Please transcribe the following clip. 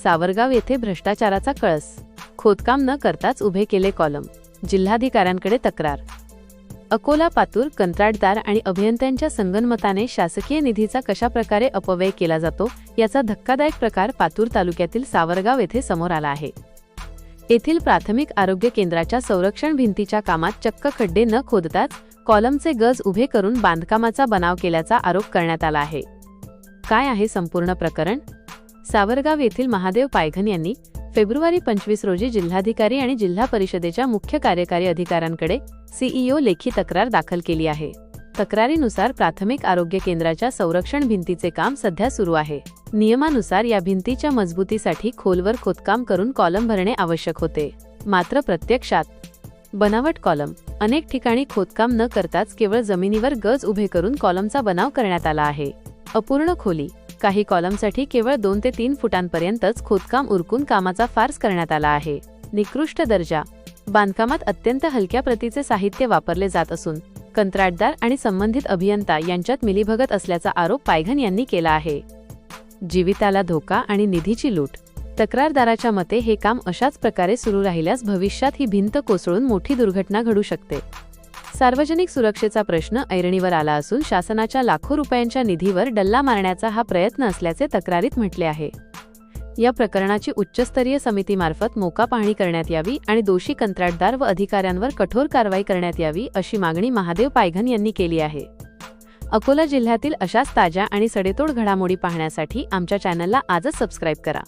सावरगाव येथे भ्रष्टाचाराचा कळस, खोदकाम न करताच उभे केले कॉलम, जिल्हाधिकाऱ्यांकडे तक्रार। अकोला पातूर कंत्राटदार आणि अभियंत्यांच्या संगनमताने शासकीय निधीचा कशाप्रकारे अपव्यय केला जातो याचा धक्कादायक प्रकार पातूर तालुक्यातील सावरगाव येथे समोर आला आहे। येथील प्राथमिक आरोग्य केंद्राच्या संरक्षण भिंतीच्या कामात चक्क खड्डे न खोदताच कॉलमचे गज उभे करून बांधकामाचा बनाव केल्याचा आरोप करण्यात आला आहे। काय आहे संपूर्ण प्रकरण? सावरगाव येथील महादेव पायघन यांनी फेब्रुवारी 25 रोजी जिल्हाधिकारी आणि जिल्हा परिषदेच्या मुख्य कार्यकारी अधिकाऱ्यांकडे सीईओ लेखी तक्रार दाखल केली आहे। तक्रारीनुसार प्राथमिक आरोग्य केंद्राच्या संरक्षण भिंतीचे काम सध्या सुरू आहे। नियमानुसार या भिंतीच्या मजबूतीसाठी खोलवर खोदकाम करून कॉलम भरणे आवश्यक होते, मात्र प्रत्यक्षात बनावट कॉलम, अनेक ठिकाणी खोदकाम न करताच केवळ जमिनीवर गज उभे करून कॉलमचा बनाव करण्यात आला आहे। अपूर्ण खोली, काही कॉलमसाठी केवळ 2 ते 3 फुटांपर्यंतच खोदकाम उरकून कामाचा फार्स करण्यात आला आहे। निकृष्ट दर्जा, बांधकामात अत्यंत हलक्या प्रतीचे साहित्य वापरले जात असून कंत्राटदार आणि संबंधित अभियंता यांच्यात मिलीभगत असल्याचा आरोप पायघन यांनी केला आहे। जीविताला धोका आणि निधीची लूट, तक्रारदाराच्या मते हे काम अशाच प्रकारे सुरू राहिल्यास भविष्यात ही भिंत कोसळून मोठी दुर्घटना घडू शकते। सार्वजनिक सुरक्षेचा प्रश्न ऐरणीवर आला असून शासनाच्या लाखो रुपयांच्या निधीवर डल्ला मारण्याचा हा प्रयत्न असल्याचे तक्रारीत म्हटले आहे। या प्रकरणाची उच्चस्तरीय समितीमार्फत मोका पाहणी करण्यात यावी आणि दोषी कंत्राटदार व अधिकाऱ्यांवर कठोर कारवाई करण्यात यावी अशी मागणी महादेव पायघन यांनी केली आहे। अकोला जिल्ह्यातील अशाच ताज्या आणि सडेतोड घडामोडी पाहण्यासाठी आमच्या चॅनलला आजच सबस्क्राईब करा।